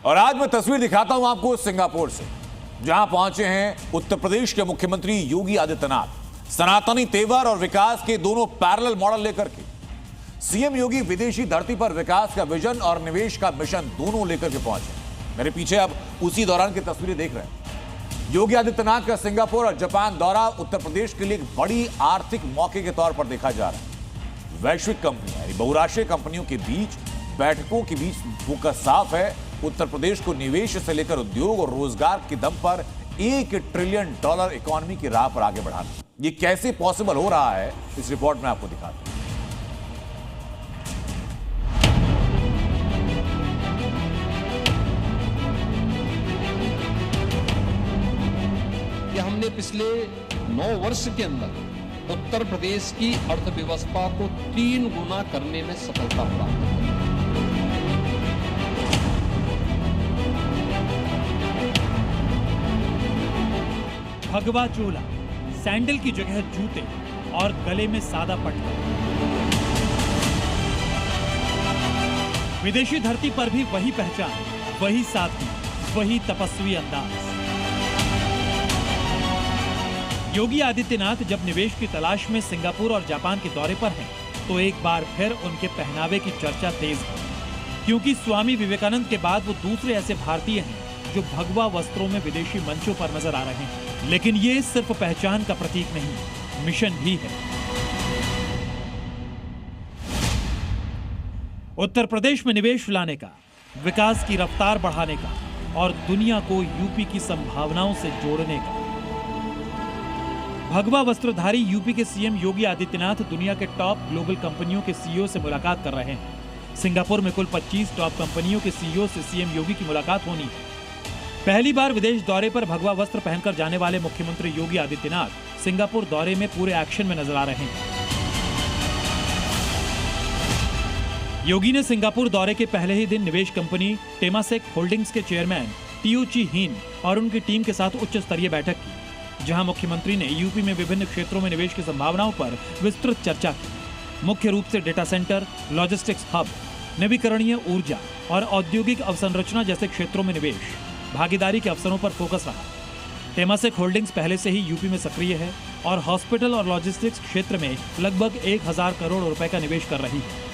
और आज मैं तस्वीर दिखाता हूं आपको सिंगापुर से, जहां पहुंचे हैं उत्तर प्रदेश के मुख्यमंत्री योगी आदित्यनाथ। सनातनी तेवर और विकास के दोनों पैरेलल मॉडल लेकर के सीएम योगी विदेशी धरती पर विकास का विजन और निवेश का मिशन दोनों लेकर के पहुंचे। मेरे पीछे अब उसी दौरान की तस्वीरें देख रहे हैं। योगी आदित्यनाथ का सिंगापुर और जापान दौरा उत्तर प्रदेश के लिए एक बड़ी आर्थिक मौके के तौर पर देखा जा रहा है। वैश्विक कंपनियां यानी बहुराष्ट्रीय कंपनियों के बीच बैठकों के बीच फोकस साफ है, उत्तर प्रदेश को निवेश से लेकर उद्योग और रोजगार के दम पर $1 ट्रिलियन इकोनॉमी की राह पर आगे बढ़ाना। ये कैसे पॉसिबल हो रहा है, इस रिपोर्ट में आपको दिखाते हैं। हमने पिछले 9 वर्ष के अंदर उत्तर प्रदेश की अर्थव्यवस्था को 3 गुना करने में सफलता प्राप्त की। भगवा चोला, सैंडल की जगह जूते और गले में सादा पट्टा। विदेशी धरती पर भी वही पहचान, वही सादगी, वही तपस्वी अंदाज। योगी आदित्यनाथ जब निवेश की तलाश में सिंगापुर और जापान के दौरे पर हैं, तो एक बार फिर उनके पहनावे की चर्चा तेज है, क्योंकि स्वामी विवेकानंद के बाद वो दूसरे ऐसे भारतीय हैं जो भगवा वस्त्रों में विदेशी मंचों पर नजर आ रहे हैं। लेकिन ये सिर्फ पहचान का प्रतीक नहीं, मिशन भी है। उत्तर प्रदेश में निवेश लाने का, विकास की रफ्तार बढ़ाने का और दुनिया को यूपी की संभावनाओं से जोड़ने का। भगवा वस्त्रधारी यूपी के सीएम योगी आदित्यनाथ दुनिया के टॉप ग्लोबल कंपनियों के सीईओ से मुलाकात कर रहे हैं। सिंगापुर में कुल 25 टॉप कंपनियों के सीईओ से सीएम योगी की मुलाकात होनी है। पहली बार विदेश दौरे पर भगवा वस्त्र पहनकर जाने वाले मुख्यमंत्री योगी आदित्यनाथ सिंगापुर दौरे में पूरे एक्शन में नजर आ रहे हैं। योगी ने सिंगापुर दौरे के पहले ही दिन निवेश कंपनी टेमासेक होल्डिंग्स के चेयरमैन टीओ ची हीन और उनकी टीम के साथ उच्च स्तरीय बैठक की, जहां मुख्यमंत्री ने यूपी में विभिन्न क्षेत्रों में निवेश की संभावनाओं पर विस्तृत चर्चा की। मुख्य रूप से डेटा सेंटर, लॉजिस्टिक्स हब, नवीकरणीय ऊर्जा और औद्योगिक अवसंरचना जैसे क्षेत्रों में निवेश, भागीदारी के अवसरों पर फोकस रहा। टेमासेक होल्डिंग्स पहले से ही यूपी में सक्रिय है और हॉस्पिटल और लॉजिस्टिक्स क्षेत्र में लगभग 1000 करोड़ रुपए का निवेश कर रही है।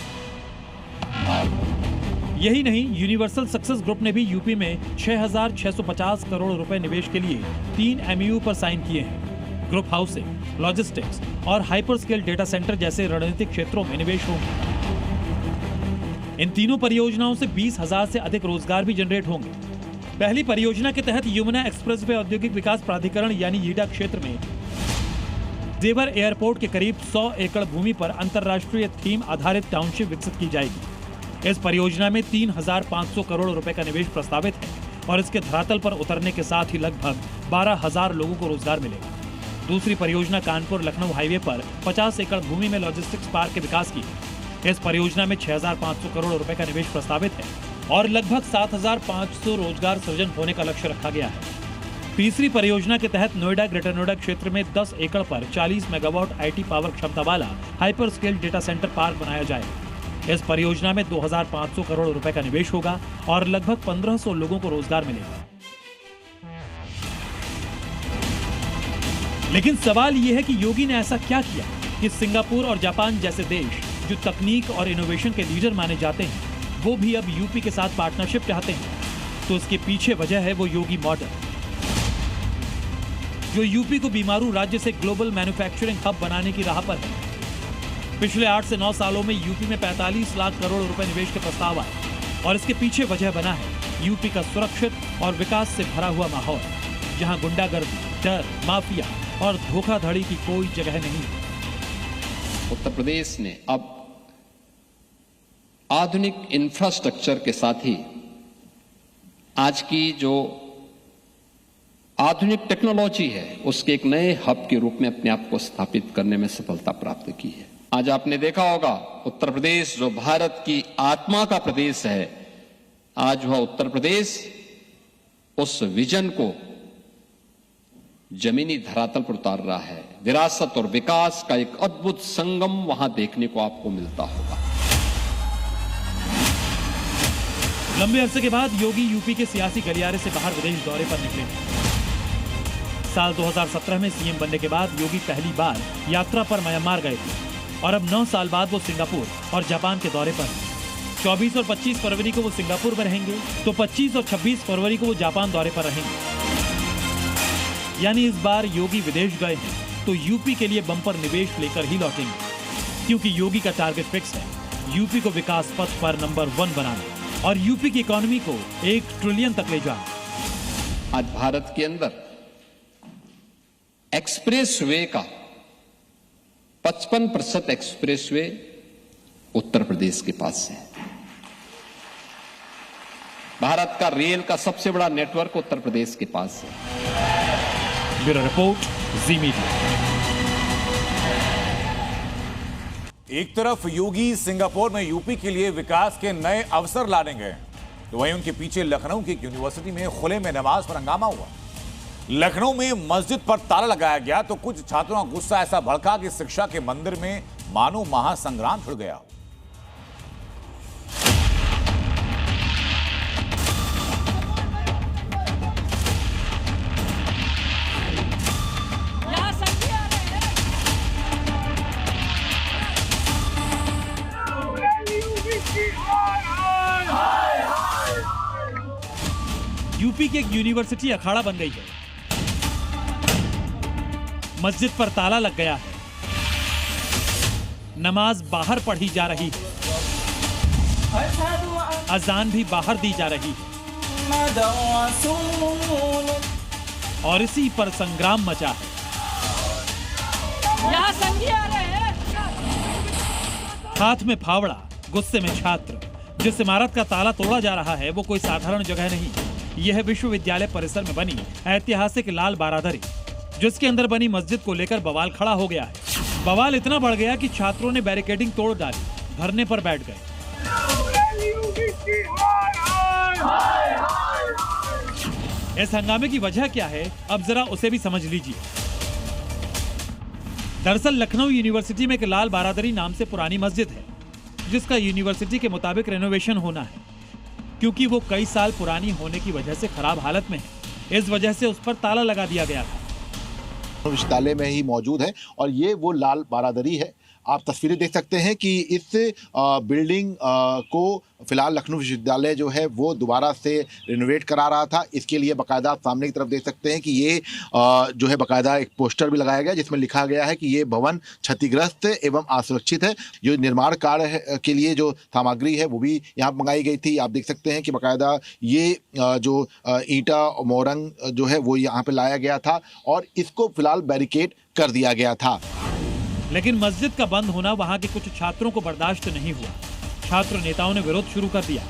यही नहीं, यूनिवर्सल सक्सेस ग्रुप ने भी यूपी में 6650 करोड़ रुपए निवेश के लिए 3 MOU पर साइन किए हैं। ग्रुप हाउसिंग, लॉजिस्टिक्स और हाइपर स्केल डेटा सेंटर जैसे रणनीतिक क्षेत्रों में निवेश होंगे। इन तीनों परियोजनाओं से 20,000 से अधिक रोजगार भी जनरेट होंगे। पहली परियोजना के तहत यमुना एक्सप्रेसवे औद्योगिक विकास प्राधिकरण यानी यीडा क्षेत्र में जेवर एयरपोर्ट के करीब 100 एकड़ भूमि पर अंतर्राष्ट्रीय थीम आधारित टाउनशिप विकसित की जाएगी। इस परियोजना में 3500 करोड़ रुपए का निवेश प्रस्तावित है और इसके धरातल पर उतरने के साथ ही लगभग 12,000 लोगों को रोजगार मिलेगा। दूसरी परियोजना कानपुर लखनऊ हाईवे पर 50 एकड़ भूमि में लॉजिस्टिक्स पार्क के विकास की है। इस परियोजना में 6500 करोड़ रुपए का निवेश प्रस्तावित है और लगभग 7500 रोजगार सृजन होने का लक्ष्य रखा गया है। तीसरी परियोजना के तहत नोएडा ग्रेटर नोएडा क्षेत्र में 10 एकड़ पर 40 मेगावाट IT पावर क्षमता वाला hyper scale data centre park बनाया जाएगा। इस परियोजना में 2500 करोड़ रुपए का निवेश होगा और लगभग 1500 लोगों को रोजगार मिलेगा। लेकिन सवाल यह है कि योगी ने ऐसा क्या किया कि सिंगापुर और जापान जैसे देश जो तकनीक और इनोवेशन के लीडर माने जाते हैं, वो भी अब यूपी के साथ पार्टनरशिप चाहते हैं। तो इसके पीछे वजह है वो योगी मॉडल, जो यूपी को बीमारू राज्य से ग्लोबल मैन्युफैक्चरिंग हब बनाने की राह पर है। पिछले 8 से 9 सालों में यूपी में 45 लाख करोड़ रुपए निवेश के प्रस्ताव आए और इसके पीछे वजह बना है यूपी का सुरक्षित और विकास से भरा हुआ माहौल, जहां गुंडागर्दी, डर, माफिया और धोखाधड़ी की कोई जगह नहीं है। उत्तर प्रदेश ने अब आधुनिक इंफ्रास्ट्रक्चर के साथ ही आज की जो आधुनिक टेक्नोलॉजी है, उसके एक नए हब के रूप में अपने आप को स्थापित करने में सफलता प्राप्त की है। आज आपने देखा होगा, उत्तर प्रदेश जो भारत की आत्मा का प्रदेश है, आज वह उत्तर प्रदेश उस विजन को जमीनी धरातल पर उतार रहा है। विरासत और विकास का एक अद्भुत संगम वहां देखने को आपको मिलता होगा। लंबे अरसे के बाद योगी यूपी के सियासी गलियारे से बाहर विदेश दौरे पर निकले। साल 2017 में सीएम बनने के बाद योगी पहली बार यात्रा पर म्यांमार गए थे और अब 9 साल बाद वो सिंगापुर और जापान के दौरे पर हैं। 24 और 25 फरवरी को वो सिंगापुर में रहेंगे तो 25 और 26 फरवरी को वो जापान दौरे पर रहेंगे। यानी इस बार योगी विदेश गए हैं तो यूपी के लिए बम्पर निवेश लेकर ही लौटेंगे, क्योंकि योगी का टारगेट फिक्स है, यूपी को विकास पथ पर नंबर 1 बनाना और यूपी की इकोनॉमी को 1 ट्रिलियन तक ले जाना। आज भारत के अंदर एक्सप्रेस वे का 55% एक्सप्रेस वे उत्तर प्रदेश के पास है। भारत का रेल का सबसे बड़ा नेटवर्क उत्तर प्रदेश के पास है। ब्यूरो रिपोर्ट, जी मीडिया। एक तरफ योगी सिंगापुर में यूपी के लिए विकास के नए अवसर लाने गए तो वहीं उनके पीछे लखनऊ की एक यूनिवर्सिटी में खुले में नमाज पर हंगामा हुआ। लखनऊ में मस्जिद पर ताला लगाया गया तो कुछ छात्रों का गुस्सा ऐसा भड़का कि शिक्षा के मंदिर में मानो महासंग्राम छिड़ गया। यूपी की एक यूनिवर्सिटी अखाड़ा बन गई है। मस्जिद पर ताला लग गया है, नमाज बाहर पढ़ी जा रही है, अजान भी बाहर दी जा रही है और इसी पर संग्राम मचा है। हाथ में फावड़ा, गुस्से में छात्र। जिस इमारत का ताला तोड़ा जा रहा है वो कोई साधारण जगह नहीं, यह है विश्वविद्यालय परिसर में बनी ऐतिहासिक लाल बारादरी, जिसके अंदर बनी मस्जिद को लेकर बवाल खड़ा हो गया है। बवाल इतना बढ़ गया कि छात्रों ने बैरिकेडिंग तोड़ डाली, धरने पर बैठ गए। इस हंगामे की वजह क्या है, अब जरा उसे भी समझ लीजिए। दरअसल लखनऊ यूनिवर्सिटी में एक लाल बारादरी नाम से पुरानी मस्जिद है, जिसका यूनिवर्सिटी के मुताबिक रेनोवेशन होना है, क्योंकि वो कई साल पुरानी होने की वजह से खराब हालत में है। इस वजह से उस पर ताला लगा दिया गया था। विश्वविद्यालय में ही मौजूद है और ये वो लाल बारादरी है। आप तस्वीरें देख सकते हैं कि इस बिल्डिंग को फिलहाल लखनऊ विश्वविद्यालय जो है वो दोबारा से रिनोवेट करा रहा था। इसके लिए बाकायदा आप सामने की तरफ देख सकते हैं कि ये जो है बाकायदा एक पोस्टर भी लगाया गया जिसमें लिखा गया है कि ये भवन क्षतिग्रस्त एवं असुरक्षित है। जो निर्माण कार्य के लिए जो सामग्री है वो भी यहाँ मंगाई गई थी। आप देख सकते हैं कि बाकायदा ये जो ईंटा मोरंग जो है वो यहाँ पे लाया गया था और इसको फिलहाल बैरिकेड कर दिया गया था। लेकिन मस्जिद का बंद होना वहां के कुछ छात्रों को बर्दाश्त नहीं हुआ। छात्र नेताओं ने विरोध शुरू कर दिया।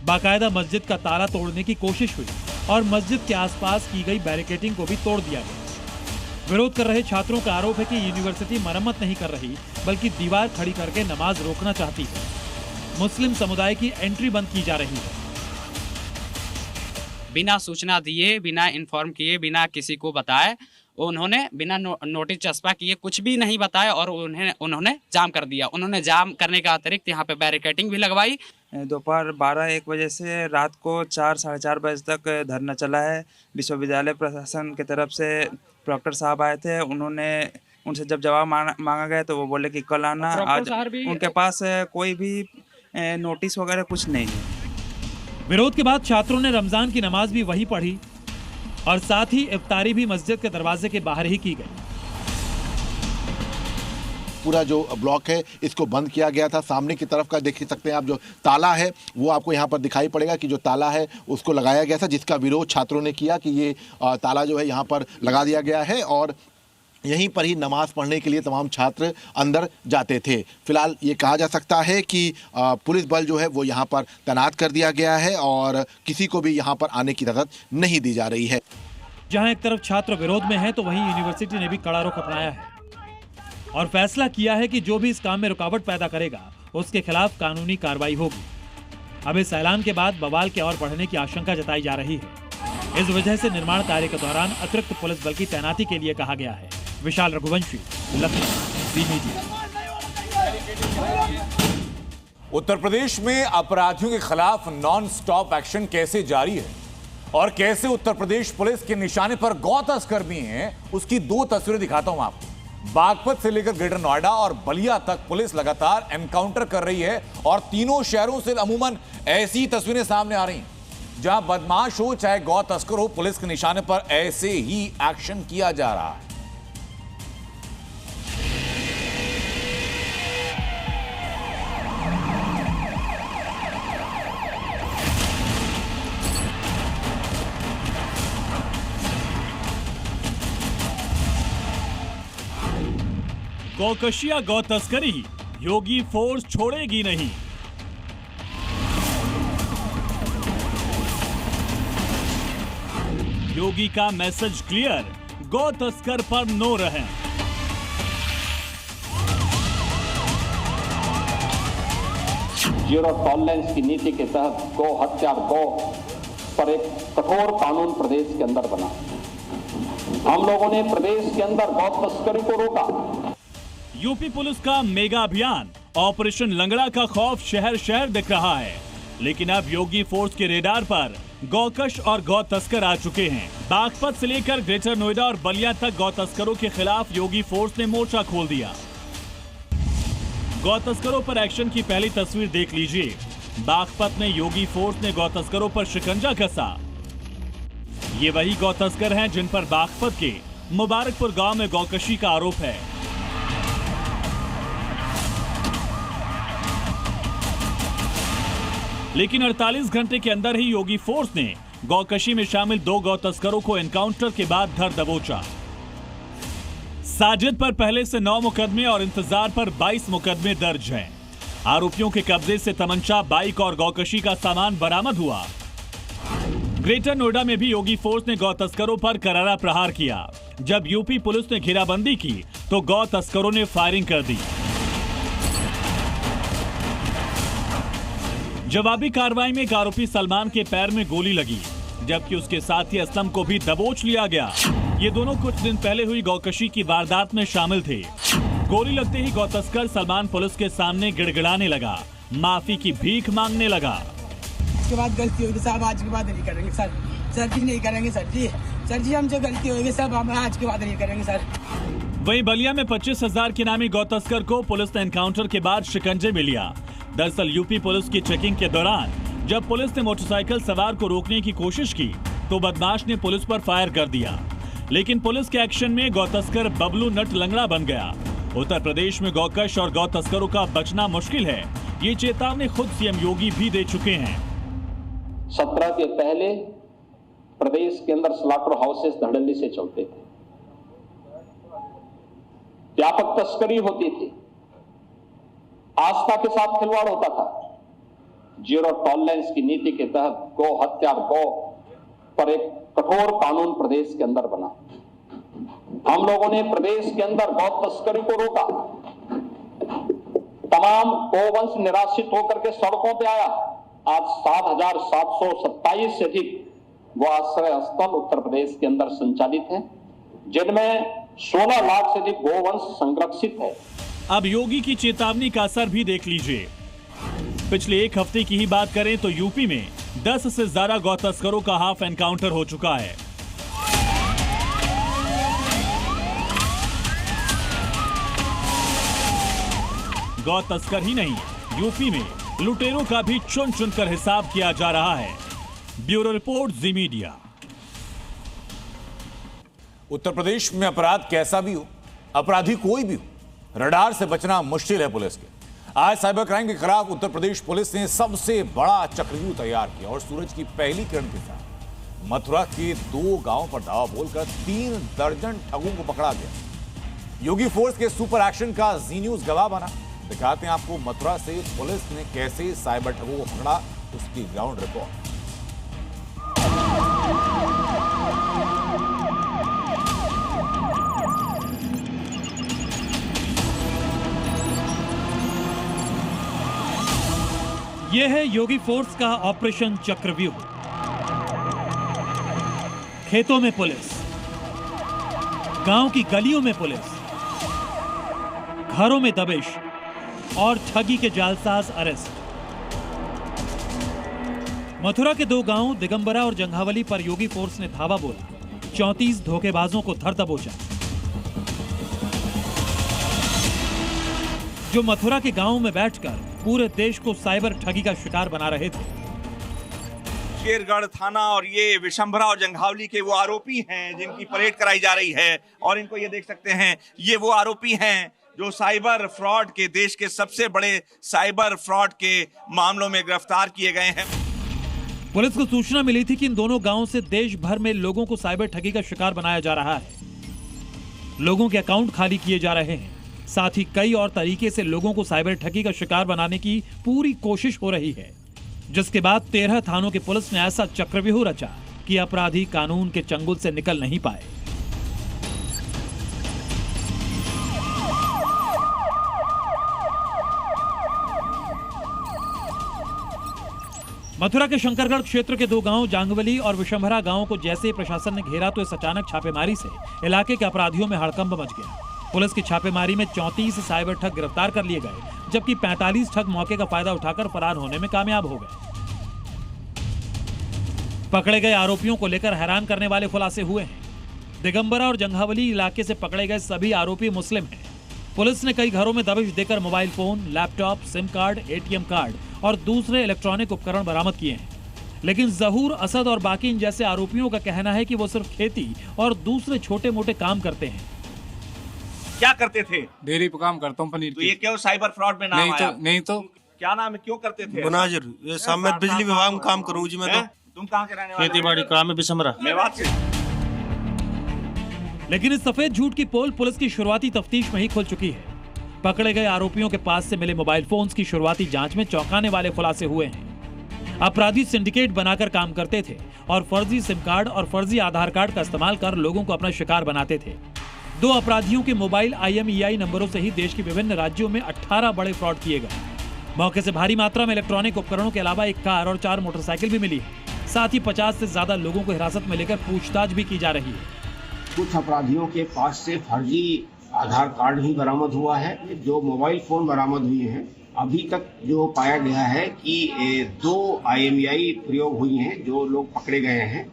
बाकायदा मस्जिद का ताला तोड़ने की कोशिश हुई और मस्जिद के आसपास की गई बैरिकेडिंग को भी तोड़ दिया गया। विरोध कर रहे छात्रों का आरोप है कि यूनिवर्सिटी मरम्मत नहीं कर रही बल्कि दीवार खड़ी करके नमाज रोकना चाहती है। मुस्लिम समुदाय की एंट्री बंद की जा रही है। बिना सूचना दिए, बिना इन्फॉर्म किए, बिना किसी को बताए उन्होंने बिना नोटिस चस्पा किए कुछ भी नहीं बताया और उन्होंने जाम कर दिया। उन्होंने जाम करने के अतिरिक्त यहाँ पे बैरिकेडिंग भी लगवाई। दोपहर 12-1 बजे से रात को 4 साढ़े 4 बजे तक धरना चला है। विश्वविद्यालय प्रशासन की तरफ से प्रॉक्टर साहब आए थे। उनसे जब जवाब मांगा गया तो वो बोले कि कल आना। आज उनके पास कोई भी नोटिस वगैरह कुछ नहीं है। विरोध के बाद छात्रों ने रमजान की नमाज भी वहीं पढ़ी और साथ ही इफ्तारी भी मस्जिद के दरवाजे के बाहर ही की गई। पूरा जो ब्लॉक है इसको बंद किया गया था। सामने की तरफ का देख सकते हैं आप, जो ताला है वो आपको यहाँ पर दिखाई पड़ेगा कि जो ताला है उसको लगाया गया था, जिसका विरोध छात्रों ने किया कि ये ताला जो है यहाँ पर लगा दिया गया है और यहीं पर ही नमाज पढ़ने के लिए तमाम छात्र अंदर जाते थे। फिलहाल ये कहा जा सकता है कि पुलिस बल जो है वो यहाँ पर तैनात कर दिया गया है और किसी को भी यहाँ पर आने की इजाजत नहीं दी जा रही है। जहाँ एक तरफ छात्र विरोध में है तो वहीं यूनिवर्सिटी ने भी कड़ा रुख अपनाया है और फैसला किया है कि जो भी इस काम में रुकावट पैदा करेगा उसके खिलाफ कानूनी कार्रवाई होगी। अब इस ऐलान के बाद बवाल के और बढ़ने की आशंका जताई जा रही है। इस वजह से निर्माण कार्य के दौरान अतिरिक्त पुलिस बल की तैनाती के लिए कहा गया है। विशाल रघुवंशी, लखनऊ, जी मीडिया। उत्तर प्रदेश में अपराधियों के खिलाफ नॉन स्टॉप एक्शन कैसे जारी है और कैसे उत्तर प्रदेश पुलिस के निशाने पर गौ तस्कर भी हैं, उसकी दो तस्वीरें दिखाता हूं आपको। बागपत से लेकर ग्रेटर नोएडा और बलिया तक पुलिस लगातार एनकाउंटर कर रही है और तीनों शहरों से अमूमन ऐसी तस्वीरें सामने आ रही हैं जहां बदमाश हो चाहे गौ तस्कर हो, पुलिस के निशाने पर ऐसे ही एक्शन किया जा रहा है। गौकशिया गौ तस्करी योगी फोर्स छोड़ेगी नहीं। योगी का मैसेज क्लियर, गौ तस्कर पर नो रहें। जीरो टॉलरेंस की नीति के तहत गौ हत्या गौ पर एक कठोर कानून प्रदेश के अंदर बना। हम लोगों ने प्रदेश के अंदर गौ तस्करी को रोका। यूपी पुलिस का मेगा अभियान ऑपरेशन लंगड़ा का खौफ शहर शहर दिख रहा है, लेकिन अब योगी फोर्स के रेडार पर गौकश और गौ तस्कर आ चुके हैं। बागपत से लेकर ग्रेटर नोएडा और बलिया तक गौ तस्करों के खिलाफ योगी फोर्स ने मोर्चा खोल दिया। गौ तस्करों पर एक्शन की पहली तस्वीर देख लीजिए। बागपत में योगी फोर्स ने गौ तस्करों पर शिकंजा कसा। ये वही गौ तस्कर हैं जिन पर बागपत के मुबारकपुर गांव में गौकशी का आरोप है। लेकिन 48 घंटे के अंदर ही योगी फोर्स ने गौकशी में शामिल 2 गौ तस्करों को एनकाउंटर के बाद धर दबोचा। साजिद पर पहले से 9 मुकदमे और इंतजार पर 22 मुकदमे दर्ज हैं। आरोपियों के कब्जे से तमंचा, बाइक और गौकशी का सामान बरामद हुआ। ग्रेटर नोएडा में भी योगी फोर्स ने गौ तस्करों पर करारा प्रहार किया। जब यूपी पुलिस ने घेराबंदी की तो गौ तस्करों ने फायरिंग कर दी। जवाबी कार्रवाई में एक आरोपी सलमान के पैर में गोली लगी, जबकि उसके साथी असलम को भी दबोच लिया गया। ये दोनों कुछ दिन पहले हुई गौकशी की वारदात में शामिल थे। गोली लगते ही गौ तस्कर सलमान पुलिस के सामने गिड़गिड़ाने लगा, माफी की भीख मांगने लगा। इसके बाद गलती होगी साहब, आज के बाद नहीं करेंगे सर जी नहीं करेंगे सर जी हमसे गलती होगी सब, हम आज के बाद नहीं करेंगे सर। वहीं बलिया में 25,000 के नामी गौ तस्कर को पुलिस ने एनकाउंटर के बाद शिकंजे में लिया। दरअसल यूपी पुलिस की चेकिंग के दौरान जब पुलिस ने मोटरसाइकिल सवार को रोकने की कोशिश की तो बदमाश ने पुलिस पर फायर कर दिया। लेकिन पुलिस के एक्शन में गौ तस्कर बबलू नट लंगड़ा बन गया। उत्तर प्रदेश में गौकश और गौ तस्करों का बचना मुश्किल है, ये चेतावनी खुद सीएम योगी भी दे चुके हैं। 17 के पहले प्रदेश के अंदर स्लॉटर हाउसेस धड़ल्ले से चलते थे, व्यापक तस्करी होती थी, आस्था के साथ खिलवाड़ होता था। जीरो टॉलरेंस की नीति के तहत गौ हत्या गौ पर एक कठोर कानून प्रदेश के अंदर बना। हम लोगों ने प्रदेश के अंदर गौ तस्करी को रोका। तमाम गौवंश निराश्रित होकर के सड़कों पे आया। आज 7,727 से अधिक गौ आश्रय स्थल उत्तर प्रदेश के अंदर संचालित हैं, जिनमें 16 लाख से अधिक गौवंश संरक्षित है। अब योगी की चेतावनी का असर भी देख लीजिए। पिछले एक हफ्ते की ही बात करें तो यूपी में 10 से ज्यादा गौ तस्करों का हाफ एनकाउंटर हो चुका है। गौ तस्कर ही नहीं, यूपी में लुटेरों का भी चुन चुनकर हिसाब किया जा रहा है। ब्यूरो रिपोर्ट, जी मीडिया। उत्तर प्रदेश में अपराध कैसा भी हो, अपराधी कोई भी हो, रडार से बचना मुश्किल है पुलिस के। आज साइबर क्राइम के खिलाफ उत्तर प्रदेश पुलिस ने सबसे बड़ा चक्रव्यूह तैयार किया और सूरज की पहली किरण के साथ मथुरा के 2 गांवों पर धावा बोलकर 3 दर्जन ठगों को पकड़ा गया। योगी फोर्स के सुपर एक्शन का जी न्यूज गवाह बना। दिखाते हैं आपको मथुरा से पुलिस ने कैसे साइबर ठगों को पकड़ा, उसकी ग्राउंड रिपोर्ट। यह है योगी फोर्स का ऑपरेशन चक्रव्यूह। खेतों में पुलिस, गांव की गलियों में पुलिस, घरों में दबिश और ठगी के जालसाज अरेस्ट। मथुरा के 2 गांव दिगंबरा और जंघावली पर योगी फोर्स ने धावा बोला, 34 धोखेबाजों को धर दबोचा। जो मथुरा के गांव में बैठकर पूरे देश को साइबर ठगी का शिकार बना रहे थे। शेरगढ़ थाना और ये विशंभरा और जंघावली के वो आरोपी हैं जिनकी परेड कराई जा रही है, और इनको ये देख सकते हैं, ये वो आरोपी हैं जो साइबर फ्रॉड के, देश के सबसे बड़े साइबर फ्रॉड के मामलों में गिरफ्तार किए गए हैं। पुलिस को सूचना मिली थी कि इन दोनों गांवों से देश भर में लोगों को साइबर ठगी का शिकार बनाया जा रहा है। लोगों के अकाउंट खाली किए जा रहे हैं, साथ ही कई और तरीके से लोगों को साइबर ठगी का शिकार बनाने की पूरी कोशिश हो रही है, जिसके बाद 13 थानों की पुलिस ने ऐसा चक्रव्यूह रचा कि अपराधी कानून के चंगुल से निकल नहीं पाए। मथुरा के शंकरगढ़ क्षेत्र के 2 गांव जांगवली और विशंभरा गांव को जैसे ही प्रशासन ने घेरा तो इस अचानक छापेमारी से इलाके के अपराधियों में हड़कंप मच गया। पुलिस की छापेमारी में 34 साइबर ठग गिरफ्तार कर लिए गए, जबकि 45 ठग मौके का फायदा उठाकर फरार होने में कामयाब हो गए। पकड़े गए आरोपियों को लेकर हैरान करने वाले खुलासे हुए हैं। दिगंबरा और जंघावली इलाके से पकड़े गए सभी आरोपी मुस्लिम हैं। पुलिस ने कई घरों में दबिश देकर mobile phone, laptop, SIM card, ATM card और दूसरे इलेक्ट्रॉनिक उपकरण बरामद किए हैं। लेकिन जहूर, असद और बाकी इन जैसे आरोपियों का कहना है कि वो सिर्फ खेती और दूसरे छोटे मोटे काम करते हैं। क्या करते थे? डेयरी पे काम करता हूँ, पनीर। तो ये क्यों साइबर फ्रॉड में नाम आया? नहीं तो क्या नाम है, क्यों करते थे? मुनाजिर, ये सामने बिजली विभाग में काम करूँ जी मैं। तो तुम कहाँ के रहने वाले? खेती बाड़ी काम है, बिशंभरा, मेवात से। लेकिन इस सफेद झूठ की पोल पुलिस की शुरुआती तफ्तीश में ही खुल चुकी है। पकड़े गए आरोपियों के पास से मिले मोबाइल फोन्स की शुरुआती जांच में चौंकाने वाले खुलासे हुए हैं। अपराधी सिंडिकेट बनाकर काम करते थे और फर्जी सिम कार्ड और फर्जी आधार कार्ड का इस्तेमाल कर लोगों को अपना शिकार बनाते थे। 2 अपराधियों के मोबाइल IMEI नंबरों से ही देश के विभिन्न राज्यों में 18 बड़े फ्रॉड किए गए। मौके से भारी मात्रा में इलेक्ट्रॉनिक उपकरणों के अलावा 1 कार और 4 मोटरसाइकिल भी मिली है। साथ ही 50 से ज्यादा लोगों को हिरासत में लेकर पूछताछ भी की जा रही है। कुछ अपराधियों के पास से फर्जी आधार कार्ड भी बरामद हुआ है। जो मोबाइल फोन बरामद हुए हैं, अभी तक जो पाया गया है कि 2 IMEI प्रयोग हुई हैं। जो लोग पकड़े गए हैं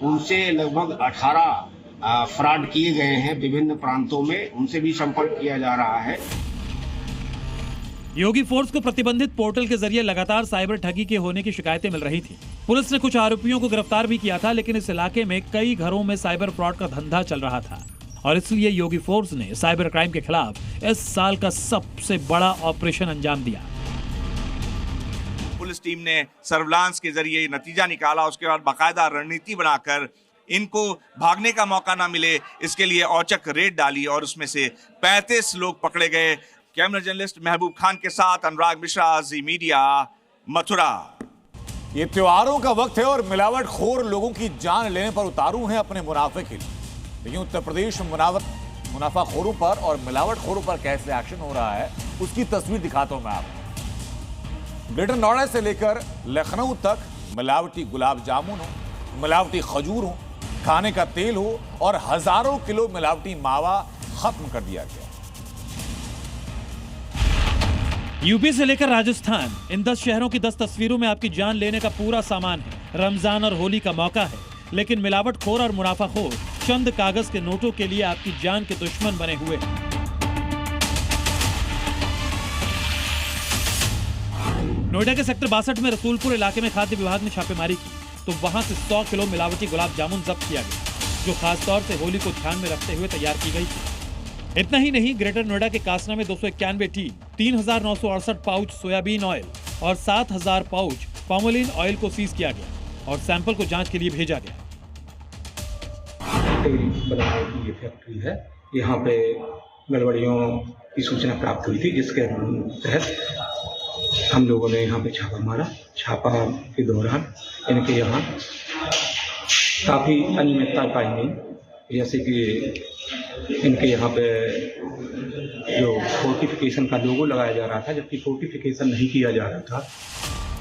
उनसे लगभग 18 फ्रॉड किए गए हैं विभिन्न प्रांतों में, उनसे भी संपर्क किया जा रहा है। योगी फोर्स को प्रतिबंधित पोर्टल के जरिए लगातार साइबर ठगी के होने की शिकायतें मिल रही थी। पुलिस ने कुछ आरोपियों को गिरफ्तार भी किया था, लेकिन इस इलाके में कई घरों में साइबर फ्रॉड का धंधा चल रहा था और इसलिए योगी फोर्स ने साइबर क्राइम के खिलाफ इस साल का सबसे बड़ा ऑपरेशन अंजाम दिया। पुलिस टीम ने सर्विलांस के जरिए नतीजा निकाला, उसके बाद बाकायदा रणनीति बनाकर इनको भागने का मौका ना मिले, इसके लिए औचक रेड डाली और उसमें से 35 लोग पकड़े गए। कैमरा जर्नलिस्ट महबूब खान के साथ अनुराग मिश्रा, जी मीडिया, मथुरा। ये त्योहारों का वक्त है और मिलावटखोर लोगों की जान लेने पर उतारू हैं अपने मुनाफे के लिए। लेकिन उत्तर प्रदेश में मुनाफाखोरों पर और मिलावटखोरों पर कैसे एक्शन हो रहा है, उसकी तस्वीर दिखाता हूं मैं आपको। ग्रेटर नोएडा से लेकर लखनऊ तक मिलावटी गुलाब जामुन हो, मिलावटी खजूर हो, खाने का तेल हो और हजारों किलो मिलावटी मावा खत्म कर दिया गया। यूपी से लेकर राजस्थान, इन 10 शहरों की 10 तस्वीरों में आपकी जान लेने का पूरा सामान है। रमजान और होली का मौका है, लेकिन मिलावटखोर और मुनाफाखोर चंद कागज के नोटों के लिए आपकी जान के दुश्मन बने हुए हैं। नोएडा के सेक्टर 62 में रसूलपुर इलाके में खाद्य विभाग ने छापेमारी की तो वहां से 100 किलो मिलावटी गुलाब जामुन जब्त किया गया, जो खासतौर से होली को ध्यान में रखते हुए तैयार की गई थी। इतना ही नहीं, ग्रेटर नोएडा के कासना में 291 टी, 3968 पाउच सोयाबीन ऑयल और 7000 पाउच पामोलिन ऑयल को सीज किया गया और सैंपल को जांच के लिए भेजा गया। बनाने की ये फैक्ट्री है, यहाँ पे गड़बड़ियों की सूचना प्राप्त हुई थी, जिसके तहत हम लोगों ने यहाँ पे छापा मारा। छापा के दौरान इनके यहाँ काफ़ी अनियमितता पाई गई, जैसे कि इनके यहाँ पे जो फोर्टिफिकेशन का लोगो लगाया जा रहा था, जबकि फोर्टिफिकेशन नहीं किया जा रहा था।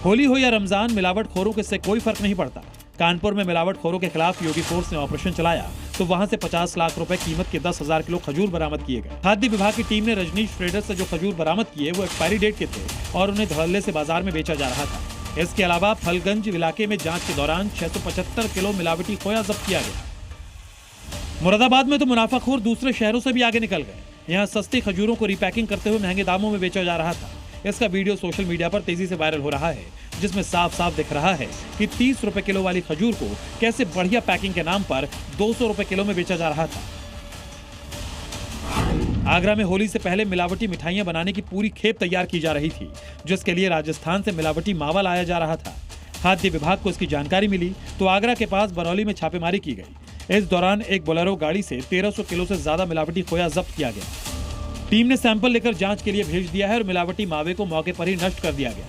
होली हो या रमजान, मिलावटखोरों के इससे कोई फर्क नहीं पड़ता। कानपुर में मिलावटखोरों के खिलाफ योगी फोर्स ने ऑपरेशन चलाया तो वहां से 50 लाख रुपए कीमत के 10,000 किलो खजूर बरामद किए गए। खाद्य विभाग की टीम ने रजनीश ट्रेडर्स से जो खजूर बरामद किए वो एक्सपायरी डेट के थे और उन्हें धड़ल्ले से बाजार में बेचा जा रहा था। इसके अलावा फलगंज इलाके में जांच के दौरान 675 किलो मिलावटी खोया जब्त किया गया। मुरादाबाद में तो मुनाफाखोर दूसरे शहरों से भी आगे निकल गए। यहाँ सस्ती खजूरों को रिपैकिंग करते हुए महंगे दामों में बेचा जा रहा था। इसका वीडियो सोशल मीडिया पर तेजी से वायरल हो रहा है, जिसमें साफ साफ दिख रहा है कि 30 रुपए किलो वाली खजूर को कैसे बढ़िया पैकिंग के नाम पर 200 रुपए किलो में बेचा जा रहा था। आगरा में होली से पहले मिलावटी मिठाइयां बनाने की पूरी खेप तैयार की जा रही थी, जिसके लिए राजस्थान से मिलावटी मावा लाया जा रहा था। खाद्य विभाग को इसकी जानकारी मिली तो आगरा के पास बरौली में छापेमारी की गई। इस दौरान एक बोलेरो गाड़ी से 1300 किलो से ज्यादा मिलावटी खोया जब्त किया गया। टीम ने सैंपल लेकर जांच के लिए भेज दिया है और मिलावटी मावे को मौके पर ही नष्ट कर दिया गया।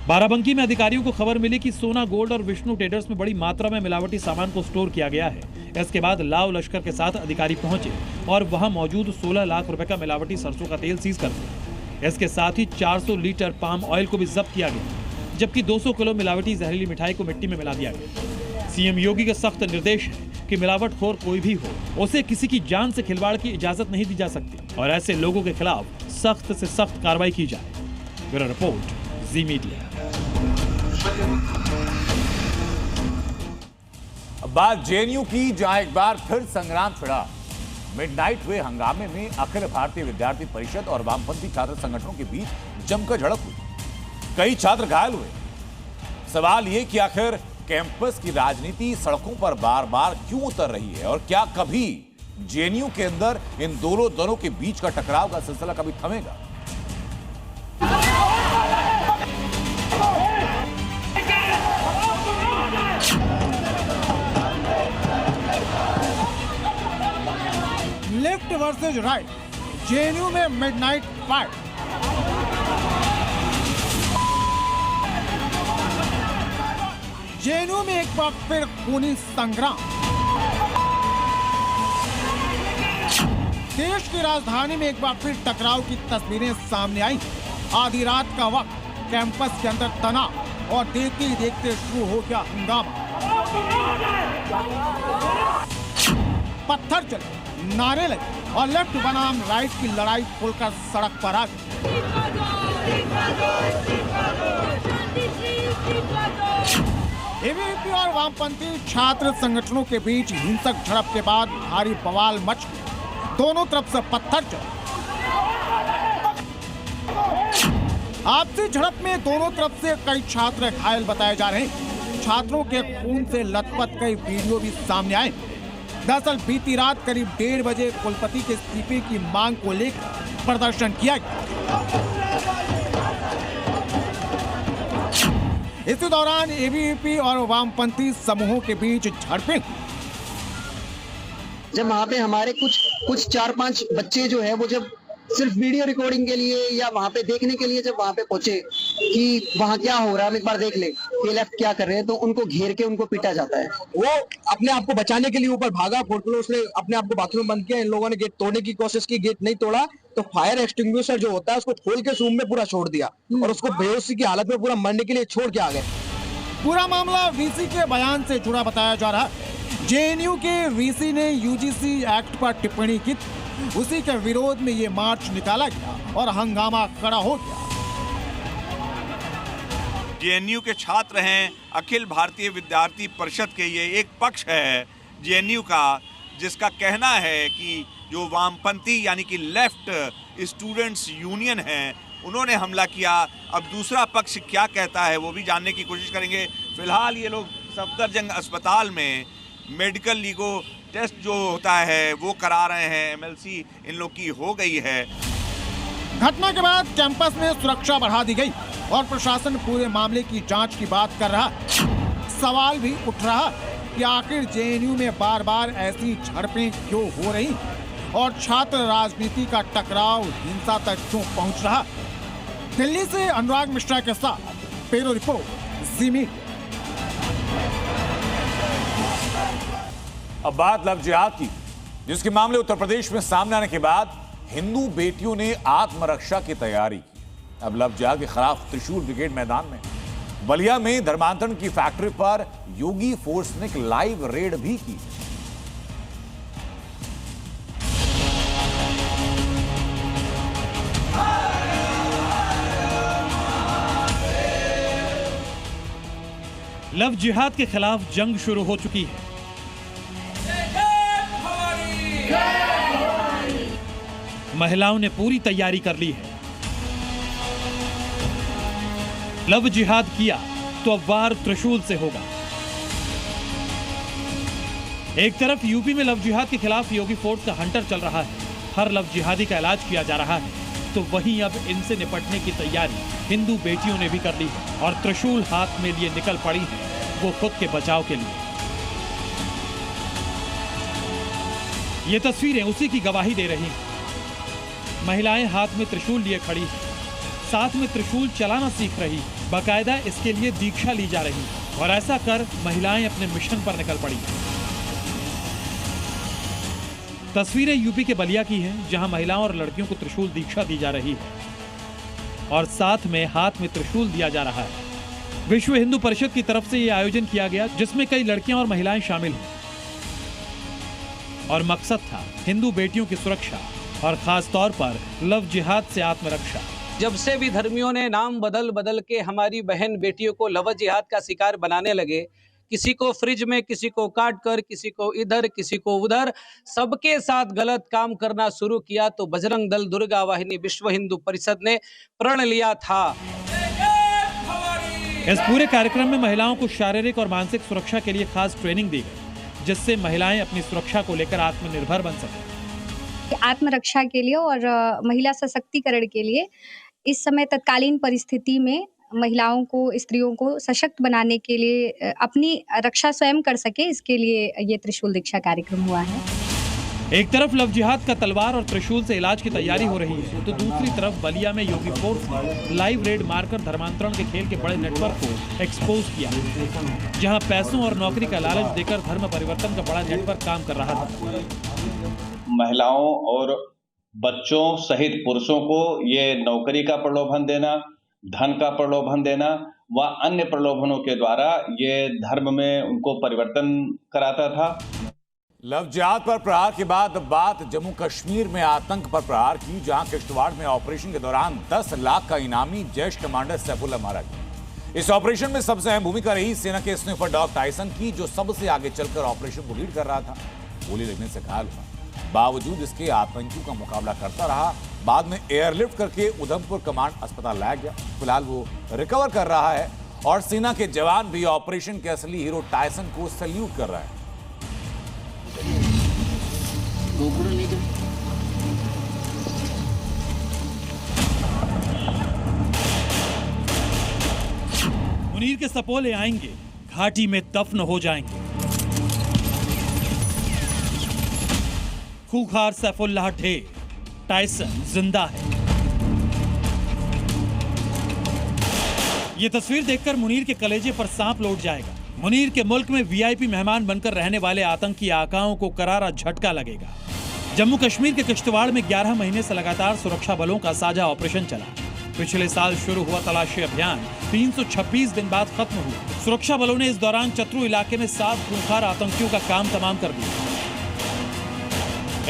बाराबंकी में अधिकारियों को खबर मिली कि सोना गोल्ड और विष्णु ट्रेडर्स में बड़ी मात्रा में मिलावटी सामान को स्टोर किया गया है। इसके बाद लाव लश्कर के साथ अधिकारी पहुंचे और वहां मौजूद 16 लाख रुपए का मिलावटी सरसों का तेल सीज कर दिया। इसके साथ ही 400 लीटर पाम ऑयल को भी जब्त किया गया, जबकि 200 किलो मिलावटी जहरीली मिठाई को मिट्टी में मिला दिया गया। सीएम योगी के सख्त निर्देश है कि मिलावटखोर कोई भी हो, उसे किसी की जान से खिलवाड़ की इजाजत नहीं दी जा सकती और ऐसे लोगों के खिलाफ सख्त से सख्त कार्रवाई की जाए। ब्यूरो रिपोर्ट, जी मीडिया। अब बात जेएनयू की, जहां एक बार फिर संग्राम छिड़ा। मिडनाइट हुए हंगामे में अखिल भारतीय विद्यार्थी परिषद और वामपंथी छात्र संगठनों के बीच जमकर झड़प हुई। कई छात्र घायल हुए। सवाल यह कि आखिर कैंपस की राजनीति सड़कों पर बार बार क्यों उतर रही है और क्या कभी जेएनयू के अंदर इन दोनों दलों के बीच का टकराव का सिलसिला कभी थमेगा? लेफ्ट वर्सेज राइट, जेएनयू में मिडनाइट फाइट। जेएनयू में एक बार फिर खूनी संग्राम। देश की राजधानी में एक बार फिर टकराव की तस्वीरें सामने आई। आधी रात का वक्त, कैंपस के अंदर तनाव और देखते ही देखते शुरू हो गया हंगामा। पत्थर चले, नारे लगे और लेफ्ट बनाम राइट की लड़ाई खुलकर सड़क पर आ गई। एबीवीपी और वामपंथी छात्र संगठनों के बीच हिंसक झड़प के बाद भारी बवाल मच गया। दोनों तरफ से पत्थर चले। आपसी झड़प में दोनों तरफ से कई छात्र घायल बताए जा रहे हैं। छात्रों के खून से लथपथ कई वीडियो भी सामने आए। दरअसल बीती रात करीब 1:30 बजे कुलपति के इस्तीफे की मांग को लेकर प्रदर्शन किया गया। इसी दौरान एबीवीपी और वामपंथी समूहों के बीच झड़पें। जब वहाँ पे हमारे कुछ 4-5 बच्चे जो है वो जब सिर्फ वीडियो रिकॉर्डिंग के लिए या वहाँ पे देखने के लिए जब वहाँ पे पहुंचे कि वहाँ क्या हो रहा है, हम एक बार देख ले ये लेफ्ट क्या कर रहे हैं, तो उनको घेर के उनको पीटा जाता है। वो अपने आप को बचाने के लिए ऊपर भागा, फोटो उसने अपने आप को बाथरूम बंद किया। इन लोगों ने गेट तोड़ने की कोशिश की, गेट नहीं तोड़ा तो फायर एक्सटिंग्विशर जो होता है उसको खोल के रूम में पूरा छोड़ दिया और उसको बेहोशी की हालत में पूरा मरने के लिए छोड़ के आ गए। पूरा मामला वीसी के बयान से जुड़ा बताया जा रहा है। जेएनयू के वीसी ने यूजीसी एक्ट पर टिप्पणी की, उसी के विरोध में ये मार्च निकाला गया और हंगामा खड़ा हो गया। जेएनयू के छात्र हैं, अखिल भारतीय विद्यार्थी परिषद के ये एक पक्ष है जेएनयू का, जिसका कहना है कि जो वामपंथी यानी कि लेफ्ट स्टूडेंट्स यूनियन है उन्होंने हमला किया। अब दूसरा पक्ष क्या कहता है वो भी जानने की कोशिश करेंगे। फिलहाल ये लोग सफदरजंग अस्पताल में मेडिकल लीगो टेस्ट जो होता है वो करा रहे हैं। एमएलसी इन लोग की हो गई है। घटना के बाद कैंपस में सुरक्षा बढ़ा दी गई और प्रशासन पूरे मामले की जांच की बात कर रहा है। सवाल भी उठ रहा है कि आखिर जेएनयू में बार बार ऐसी झड़पें क्यों हो रही और छात्र राजनीति का टकराव हिंसा तक क्यों पहुंच रहा। दिल्ली से अनुराग मिश्रा के साथ ब्यूरो रिपोर्ट, जी मीडिया। अब बात लव जिहाद की, जिसके मामले उत्तर प्रदेश में सामने आने के बाद हिंदू बेटियों ने आत्मरक्षा की तैयारी की। अब लव जिहाद के खिलाफ त्रिशूल ब्रिगेड मैदान में। बलिया में धर्मांतरण की फैक्ट्री पर योगी फोर्स ने एक लाइव रेड भी की। लव जिहाद के खिलाफ जंग शुरू हो चुकी है। महिलाओं ने पूरी तैयारी कर ली है। लव जिहाद किया तो अब वार त्रिशूल से होगा। एक तरफ यूपी में लव जिहाद के खिलाफ योगी फोर्स का हंटर चल रहा है, हर लव जिहादी का इलाज किया जा रहा है, तो वहीं अब इनसे निपटने की तैयारी हिंदू बेटियों ने भी कर ली है और त्रिशूल हाथ में लिए निकल पड़ी है वो खुद के बचाव के लिए। ये तस्वीरें उसी की गवाही दे रही हैं। महिलाएं हाथ में त्रिशूल लिए खड़ी हैं, साथ में त्रिशूल चलाना सीख रही, बाकायदा इसके लिए दीक्षा ली जा रही और ऐसा कर महिलाएं अपने मिशन पर निकल पड़ी। तस्वीरें यूपी के बलिया की हैं, जहां महिलाओं और लड़कियों को त्रिशूल दीक्षा दी जा रही है और साथ में हाथ में त्रिशूल दिया जा रहा है। विश्व हिंदू परिषद की तरफ से यह आयोजन किया गया, जिसमें कई लड़कियां और महिलाएं शामिल हैं और मकसद था हिंदू बेटियों की सुरक्षा और खास तौर पर लव जिहाद से आत्मरक्षा। जब से भी धर्मियों ने नाम बदल बदल के हमारी बहन बेटियों को लव जिहाद का शिकार बनाने लगे, किसी को फ्रिज में, किसी को काट कर, किसी को इधर, किसी को उधर, सबके साथ गलत काम करना शुरू किया, तो बजरंग दल दुर्गा वाहिनी विश्व हिंदू परिषद ने प्रण लिया था। इस पूरे कार्यक्रम में महिलाओं को शारीरिक और मानसिक सुरक्षा के लिए खास ट्रेनिंग दी गई, जिससे महिलाएं अपनी सुरक्षा को लेकर आत्मनिर्भर बन सकें। आत्मरक्षा के लिए और महिला सशक्तिकरण के लिए इस समय तत्कालीन परिस्थिति में महिलाओं को, स्त्रियों को सशक्त बनाने के लिए अपनी रक्षा स्वयं कर सके, इसके लिए ये त्रिशूल दीक्षा कार्यक्रम हुआ है। एक तरफ लव जिहाद का तलवार और त्रिशूल से इलाज की तैयारी हो रही है, तो दूसरी तरफ बलिया में योगी फोर्स ने लाइव रेड मारकर धर्मांतरण के खेल के बड़े नेटवर्क को एक्सपोज किया, जहां पैसों और नौकरी का लालच देकर धर्म परिवर्तन का बड़ा नेटवर्क काम कर रहा था। महिलाओं और बच्चों सहित पुरुषों को ये नौकरी का प्रलोभन देना, धन का प्रलोभन देना व अन्य प्रलोभनों के द्वारा ये धर्म में उनको परिवर्तन कराता था। लव जिहाद पर प्रहार के बाद बात जम्मू कश्मीर में आतंक पर प्रहार की, जहां किश्तवाड़ में ऑपरेशन के दौरान 10 लाख का इनामी जैश कमांडर सैफुल्लाह मारा गया। इस ऑपरेशन में सबसे अहम भूमिका रही सेना के स्निफर डॉग टाइसन की, जो सबसे आगे चलकर ऑपरेशन को लीड कर रहा था। गोली लगने से घायल हुआ, बावजूद इसके आतंकियों का मुकाबला करता रहा। बाद में एयरलिफ्ट करके उधमपुर कमांड अस्पताल लाया गया। फिलहाल वो रिकवर कर रहा है और सेना के जवान भी ऑपरेशन के असली हीरो टाइसन को सैल्यूट कर रहा है। मुनीर के सपोले आएंगे, घाटी में दफन हो जाएंगे। खूंखार सैफुल्लाह ढेर, टाइसन जिंदा है। यह तस्वीर देखकर मुनीर के कलेजे पर सांप लौट जाएगा। मुनीर के मुल्क में वीआईपी मेहमान बनकर रहने वाले आतंकी आकाओं को करारा झटका लगेगा। जम्मू कश्मीर के किश्तवाड़ में 11 महीने से लगातार सुरक्षा बलों का साझा ऑपरेशन चला। पिछले साल शुरू हुआ तलाशी अभियान 326 दिन बाद खत्म हुआ। सुरक्षा बलों ने इस दौरान चतरू इलाके में 7 खूंखार आतंकियों का काम तमाम कर दिया।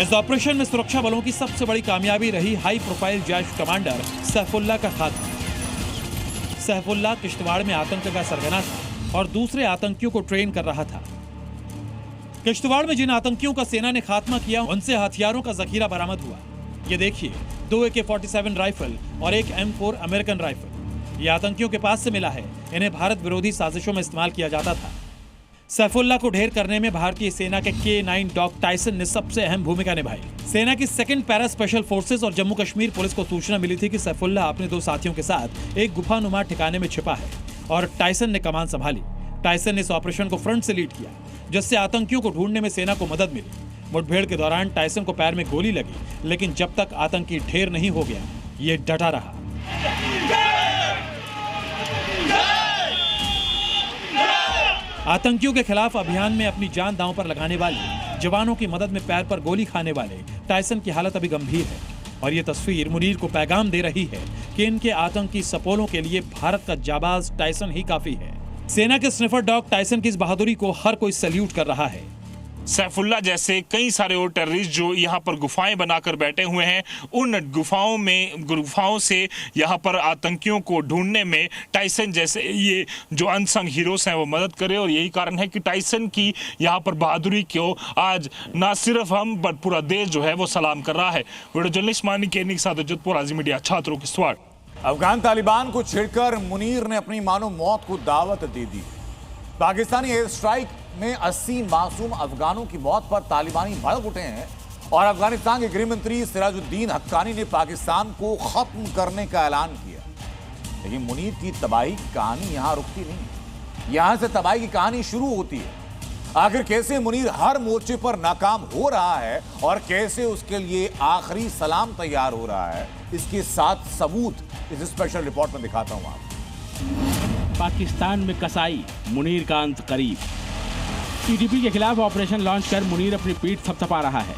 इस ऑपरेशन में सुरक्षा बलों की सबसे बड़ी कामयाबी रही high profile Jaish commander Saifullah का खात्मा। सैफुल्लाह किश्तवाड़ में आतंक का सरगना था और दूसरे आतंकियों को ट्रेन कर रहा था। किश्तवाड़ में जिन आतंकियों का सेना ने खात्मा किया, उनसे हथियारों का जखीरा बरामद हुआ। ये देखिए, 2 AK-47 राइफल और एक M4 अमेरिकन राइफल, ये आतंकियों के पास से मिला है। इन्हें भारत विरोधी साजिशों में इस्तेमाल किया जाता था। सैफुल्लाह को ढेर करने में भारतीय सेना के K9 डॉग टाइसन ने सबसे अहम भूमिका निभाई। सेना की 2nd पैरा स्पेशल फोर्सेस और जम्मू कश्मीर पुलिस को सूचना मिली थी कि सैफुल्लाह अपने 2 साथियों के साथ एक गुफानुमा ठिकाने में छिपा है और टाइसन ने कमान संभाली। टाइसन ने इस ऑपरेशन को फ्रंट से लीड किया, जिससे आतंकियों को ढूंढने में सेना को मदद मिली। मुठभेड़ के दौरान टाइसन को पैर में गोली लगी, लेकिन जब तक आतंकी ढेर नहीं हो गया, ये डटा रहा। आतंकियों के खिलाफ अभियान में अपनी जान दांव पर लगाने वाले जवानों की मदद में पैर पर गोली खाने वाले टाइसन की हालत अभी गंभीर है और ये तस्वीर मुनीर को पैगाम दे रही है कि इनके आतंकी सपोलों के लिए भारत का जाबाज टाइसन ही काफी है। सेना के स्निफर डॉग टाइसन की इस बहादुरी को हर कोई सैल्यूट कर रहा है। सैफुल्ला जैसे कई सारे और टेररिस्ट जो यहाँ पर गुफाएं बनाकर बैठे हुए हैं, उन गुफाओं से यहाँ पर आतंकियों को ढूंढने में टाइसन जैसे ये जो अनसंग हीरोज हैं वो मदद करे। और यही कारण है कि टाइसन की यहाँ पर बहादुरी को आज ना सिर्फ हम पर पूरा देश जो है वो सलाम कर रहा है। वीडियो जर्नलिस्ट मानी केनी के साथ जोधपुर आज़ी मीडिया छात्रों की स्वागत। अफगान तालिबान को छेड़कर मुनीर ने अपनी मानो मौत को दावत दे दी। पाकिस्तानी एयर स्ट्राइक में 80 मासूम अफगानों की मौत पर तालिबानी भड़क उठे हैं और अफगानिस्तान के गृह मंत्री सिराजुद्दीन हक्कानी ने पाकिस्तान को खत्म करने का ऐलान किया। लेकिन मुनीर की तबाही की कहानी यहां रुकती नहीं, यहां से तबाही की कहानी शुरू होती है। आखिर कैसे मुनीर हर मोर्चे पर नाकाम हो रहा है और कैसे उसके लिए आखिरी सलाम तैयार हो रहा है, इसके 7 सबूत इस स्पेशल रिपोर्ट में दिखाता हूं आपको। पाकिस्तान में कसाई, मुनीर का अंत करीब। टीटीपी के खिलाफ ऑपरेशन लॉन्च कर मुनीर अपनी पीठ थपथपा रहा है,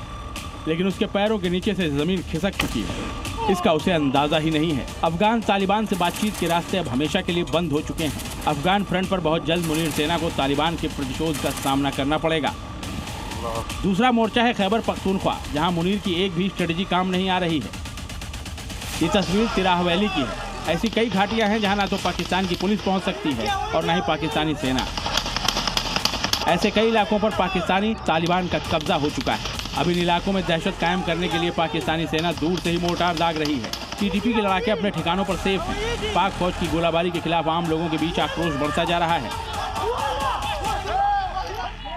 लेकिन उसके पैरों के नीचे से जमीन खिसक चुकी है। इसका उसे अंदाजा ही नहीं है। अफगान तालिबान से बातचीत के रास्ते अब हमेशा के लिए बंद हो चुके हैं। अफगान फ्रंट पर बहुत जल्द मुनीर सेना को तालिबान के प्रतिशोध का सामना करना पड़ेगा। दूसरा मोर्चा है खैबर पख्तूनख्वा, जहां मुनीर की एक भी स्ट्रेटेजी काम नहीं आ रही है। ये तस्वीर तिराह वैली की है। ऐसी कई घाटियां हैं जहां ना तो पाकिस्तान की पुलिस पहुंच सकती है और न ही पाकिस्तानी सेना। ऐसे कई इलाकों पर पाकिस्तानी तालिबान का कब्जा हो चुका है। अब इन इलाकों में दहशत कायम करने के लिए पाकिस्तानी सेना दूर से ही मोर्टार दाग रही है। टीटीपी के लड़ाके अपने ठिकानों पर सेफ हैं। पाक फौज की गोलाबारी के खिलाफ आम लोगों के बीच आक्रोश बढ़ता जा रहा है।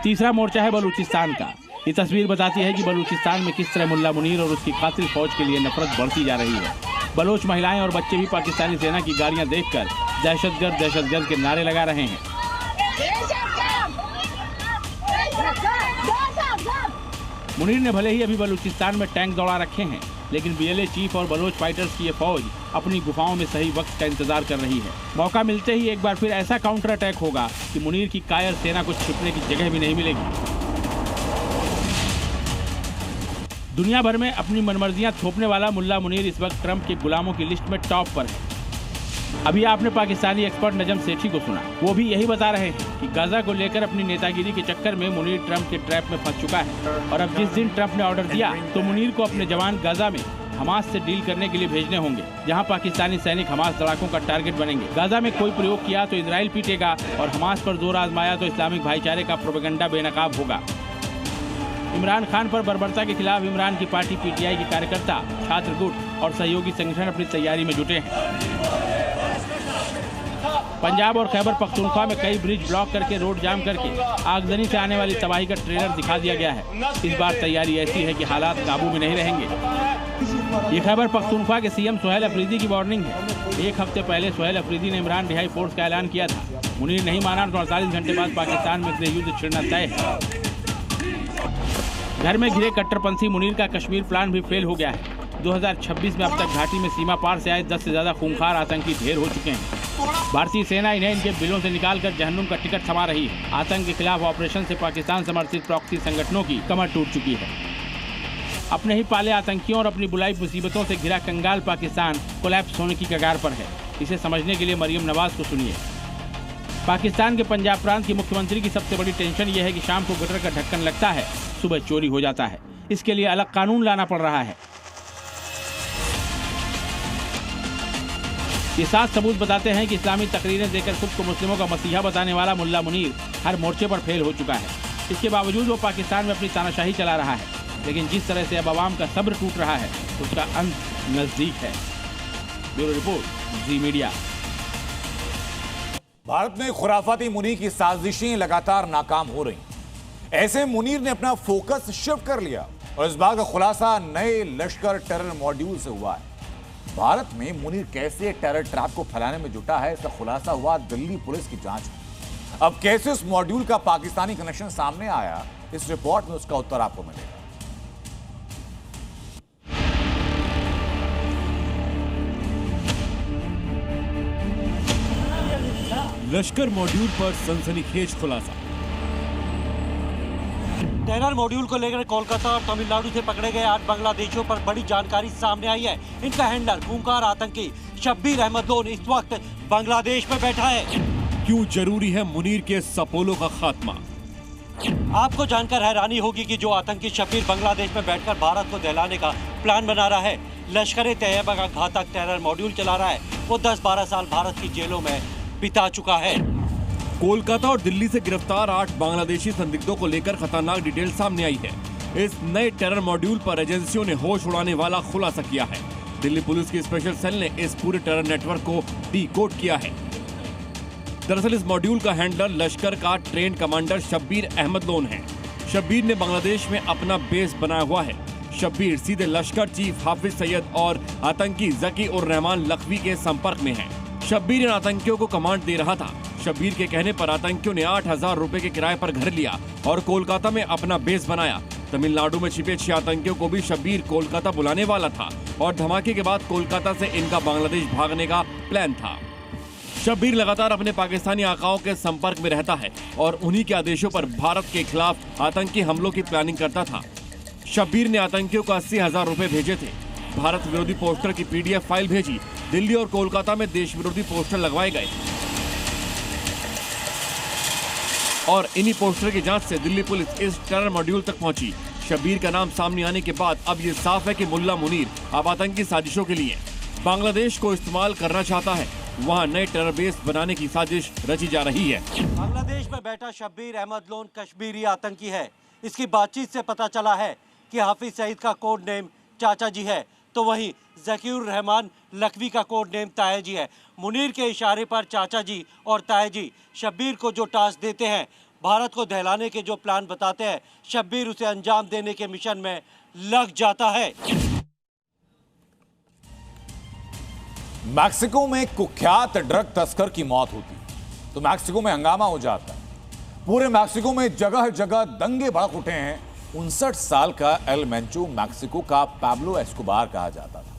तीसरा मोर्चा है बलूचिस्तान का। ये तस्वीर बताती है कि बलूचिस्तान में किस तरह मुल्ला मुनीर और उसकी कातिल फौज के लिए नफरत बढ़ती जा रही है। बलोच महिलाएं और बच्चे भी पाकिस्तानी सेना की गाड़ियां देखकर दहशतगर्द के नारे लगा रहे हैं। मुनीर ने भले ही अभी बलूचिस्तान में टैंक दौड़ा रखे हैं, लेकिन बीएलए चीफ और बलोच फाइटर्स की ये फौज अपनी गुफाओं में सही वक्त का इंतजार कर रही है। मौका मिलते ही एक बार फिर ऐसा काउंटर अटैक होगा कि मुनीर की कायर सेना को छिपने की जगह भी नहीं मिलेगी। दुनिया भर में अपनी मनमर्जियां थोपने वाला मुल्ला मुनीर इस वक्त ट्रंप के गुलामों की लिस्ट में टॉप पर है। अभी आपने पाकिस्तानी एक्सपर्ट नजम सेठी को सुना, वो भी यही बता रहे हैं कि गाजा को लेकर अपनी नेतागिरी के चक्कर में मुनीर ट्रंप के ट्रैप में फंस चुका है। और अब जिस दिन ट्रंप ने ऑर्डर दिया तो मुनीर को अपने जवान गाजा में हमास से डील करने के लिए भेजने होंगे, जहां पाकिस्तानी सैनिक हमास लड़ाकों का टारगेट बनेंगे। गाजा में कोई प्रयोग किया तो इजराइल पीटेगा और हमास पर जोर आजमाया तो इस्लामिक भाईचारे का प्रोपेगेंडा बेनकाब होगा। इमरान खान पर बर्बरता के खिलाफ इमरान की पार्टी पीटीआई के कार्यकर्ता, छात्र गुट और सहयोगी संगठन अपनी तैयारी में जुटे हैं। पंजाब और खैबर पख्तूनख्वा में कई ब्रिज ब्लॉक करके रोड जाम करके आगजनी से आने वाली तबाही का ट्रेलर दिखा दिया गया है। इस बार तैयारी ऐसी है कि हालात काबू में नहीं रहेंगे। ये खैबर पख्तूनख्वा के सीएम सुहेल अफरीदी की वार्निंग है। एक हफ्ते पहले सुहेल अफरीदी ने इमरान रिहाई फोर्स का ऐलान किया था। मुनीर नहीं माना तो 48 घंटे बाद पाकिस्तान में गृह युद्ध छिड़ना तय है। घर में घिरे कट्टरपंथी मुनीर का कश्मीर प्लान भी फेल हो गया है। 2026 में अब तक घाटी में सीमा पार से आए 10 से ज्यादा खूंखार आतंकी ढेर हो चुके हैं। भारतीय सेना इन्हें इनके बिलों से निकालकर जहन्नुम का टिकट थमा रही है। आतंक के खिलाफ ऑपरेशन से पाकिस्तान समर्थित प्रॉक्सी संगठनों की कमर टूट चुकी है। अपने ही पाले आतंकियों और अपनी बुलाई मुसीबतों से घिरा कंगाल पाकिस्तान कोलैप्स होने की कगार पर है। इसे समझने के लिए मरियम नवाज को सुनिए। पाकिस्तान के पंजाब प्रांत के मुख्यमंत्री की सबसे बड़ी टेंशन यह है कि शाम को गटर का ढक्कन लगता है, सुबह चोरी हो जाता है। इसके लिए अलग कानून लाना पड़ रहा है। ये 7 सबूत बताते हैं कि इस्लामी तकरीरें देकर खुद को मुस्लिमों का मसीहा बताने वाला मुल्ला मुनीर हर मोर्चे पर फेल हो चुका है। इसके बावजूद वो पाकिस्तान में अपनी तानाशाही चला रहा है, लेकिन जिस तरह से अब आवाम का सब्र टूट रहा है उसका अंत नजदीक है। ब्यूरो रिपोर्ट, जी मीडिया। भारत में खुराफाती मुनीर की साजिशें लगातार नाकाम हो रही। ऐसे मुनीर ने अपना फोकस शिफ्ट कर लिया और इस बात का खुलासा नए लश्कर टेरर मॉड्यूल से हुआ है। भारत में मुनीर कैसे टेरर ट्रैप को फैलाने में जुटा है, इसका खुलासा हुआ दिल्ली पुलिस की जांच में। अब कैसे उस मॉड्यूल का पाकिस्तानी कनेक्शन सामने आया, इस रिपोर्ट में उसका उत्तर आपको मिलेगा। लश्कर मॉड्यूल पर सनसनीखेज खुलासा। टेरर मॉड्यूल को लेकर कोलकाता और तमिलनाडु से पकड़े गए 8 बांग्लादेशियों पर बड़ी जानकारी सामने आई है। इनका हैंडलर खूंखार आतंकी शब्बीर अहमद लोन इस वक्त बांग्लादेश में बैठा है। क्यों जरूरी है मुनीर के सपोलों का खात्मा? आपको जानकर हैरानी होगी कि जो आतंकी शब्बीर बांग्लादेश में बैठकर भारत को दहलाने का प्लान बना रहा है, लश्कर तैयबा का घातक टेरर मॉड्यूल चला रहा है, वो 10-12 साल भारत की जेलों में बिता चुका है। कोलकाता और दिल्ली से गिरफ्तार 8 बांग्लादेशी संदिग्धों को लेकर खतरनाक डिटेल सामने आई है। इस नए टेरर मॉड्यूल पर एजेंसियों ने होश उड़ाने वाला खुलासा किया है। दिल्ली पुलिस की स्पेशल सेल ने इस पूरे टेरर नेटवर्क को डीकोड किया है। दरअसल इस मॉड्यूल का हैंडलर लश्कर का ट्रेन कमांडर शब्बीर अहमद लोन है। शब्बीर ने बांग्लादेश में अपना बेस बनाया हुआ है। शब्बीर सीधे लश्कर चीफ हाफिज सैयद और आतंकी जकी उर रहमान लखवी के संपर्क में है। शब्बीर इन आतंकियों को कमांड दे रहा था। शब्बीर के कहने पर आतंकियों ने 8,000 रुपए के किराए पर घर लिया और कोलकाता में अपना बेस बनाया। तमिलनाडु में छिपे 6 आतंकियों को भी शब्बीर कोलकाता बुलाने वाला था और धमाके के बाद कोलकाता से इनका बांग्लादेश भागने का प्लान था। शब्बीर लगातार अपने पाकिस्तानी आकाओं के संपर्क में रहता है और उन्हीं के आदेशों पर भारत के खिलाफ आतंकी हमलों की प्लानिंग करता था। शब्बीर ने आतंकियों को 80,000 रुपए भेजे थे। भारत विरोधी पोस्टर की PDF फाइल भेजी। दिल्ली और कोलकाता में देश विरोधी पोस्टर लगवाए गए और इन्हीं पोस्टर की जांच से दिल्ली पुलिस इस टेरर मॉड्यूल तक पहुंची। शब्बीर का नाम सामने आने के बाद अब ये साफ है कि मुल्ला मुनीर अब आतंकी साजिशों के लिए बांग्लादेश को इस्तेमाल करना चाहता है। वहाँ नए टेरर बेस बनाने की साजिश रची जा रही है। बांग्लादेश में बैठा शब्बीर अहमद लोन कश्मीरी आतंकी है। इसकी बातचीत से पता चला है कि हाफिज सईद का कोड नेम चाचा जी है, तो वहीं जकीउर रहमान लखवी का कोड नेम ताया जी है। मुनीर के इशारे पर चाचा जी और ताया जी शब्बीर को जो टास्क देते हैं, भारत को दहलाने के जो प्लान बताते हैं, शब्बीर उसे अंजाम देने के मिशन में लग जाता है। मैक्सिको में कुख्यात ड्रग तस्कर की मौत होती है तो मैक्सिको में हंगामा हो जाता है। पूरे मैक्सिको में जगह जगह दंगे भड़क उठे हैं। 59 साल का एल मेंचो मैक्सिको का पाब्लो एस्कोबार कहा जाता था।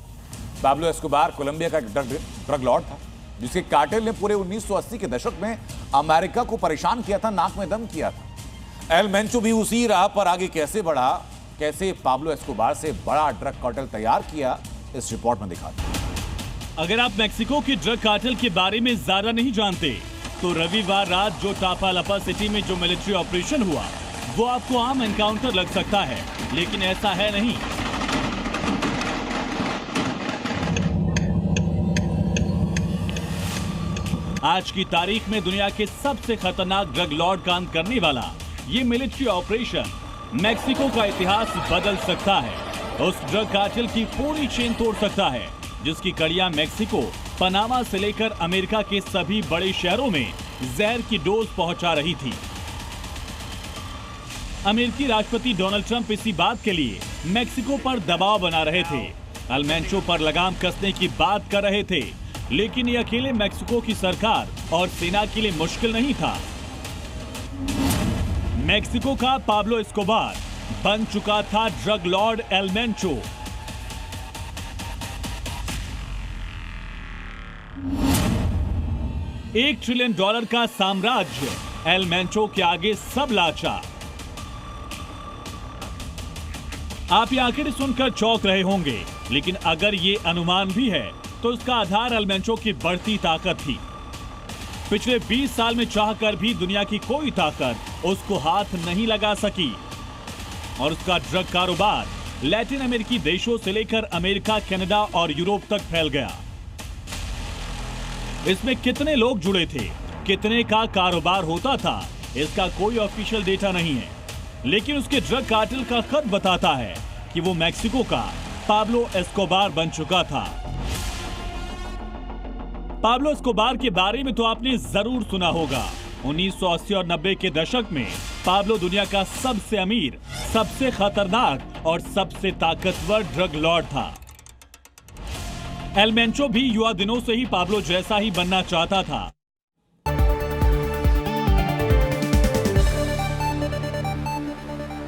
पाब्लो एस्कोबार कोलंबिया का एक ड्रग लॉर्ड था जिसके कार्टेल ने पूरे 1980 के दशक में अमेरिका को परेशान किया था, नाक में दम किया था। एल मेंचो भी उसी राह पर आगे कैसे बढ़ा, कैसे पाब्लो एस्कोबार से बड़ा ड्रग कार्टेल तैयार किया, इस रिपोर्ट में दिखाते हैं। अगर आप मेक्सिको के ड्रग कार्टेल के बारे में ज्यादा नहीं जानते तो रविवार रात जो टापालापा सिटी में जो मिलिट्री ऑपरेशन हुआ वो आपको आम एनकाउंटर लग सकता है, लेकिन ऐसा है नहीं। आज की तारीख में दुनिया के सबसे खतरनाक ड्रग लॉर्ड काम करने वाला ये मिलिट्री ऑपरेशन मेक्सिको का इतिहास बदल सकता है। उस ड्रग कार्टेल की पूरी चेन तोड़ सकता है जिसकी कड़ियां मेक्सिको, पनामा से लेकर अमेरिका के सभी बड़े शहरों में जहर की डोज पहुंचा रही थी। अमेरिकी राष्ट्रपति डोनाल्ड ट्रंप इसी बात के लिए मेक्सिको पर दबाव बना रहे थे। एल मेंचो पर लगाम कसने की बात कर रहे थे, लेकिन ये अकेले मेक्सिको की सरकार और सेना के लिए मुश्किल नहीं था। मेक्सिको का पाब्लो एस्कोबार बन चुका था drug Lord El Mencho. $1 trillion का साम्राज्य, एल मेंचो के आगे सब लाचार। आप ये आंकड़े सुनकर चौंक रहे होंगे, लेकिन अगर ये अनुमान भी है तो इसका आधार एल मेंचो की बढ़ती ताकत थी। पिछले 20 साल में चाहकर भी दुनिया की कोई ताकत उसको हाथ नहीं लगा सकी और उसका ड्रग कारोबार लैटिन अमेरिकी देशों से लेकर अमेरिका, कनाडा और यूरोप तक फैल गया। इसमें कितने लोग जुड़े थे, कितने का कारोबार होता था, इसका कोई ऑफिशियल डेटा नहीं है, लेकिन उसके ड्रग कार्टेल का खत बताता है कि वो मेक्सिको का पाब्लो एस्कोबार बन चुका था। पाब्लो एस्कोबार के बारे में तो आपने जरूर सुना होगा। 1980 और 90 के दशक में पाब्लो दुनिया का सबसे अमीर, सबसे खतरनाक और सबसे ताकतवर ड्रग लॉर्ड था। एल मेंचो भी युवा दिनों से ही पाब्लो जैसा ही बनना चाहता था।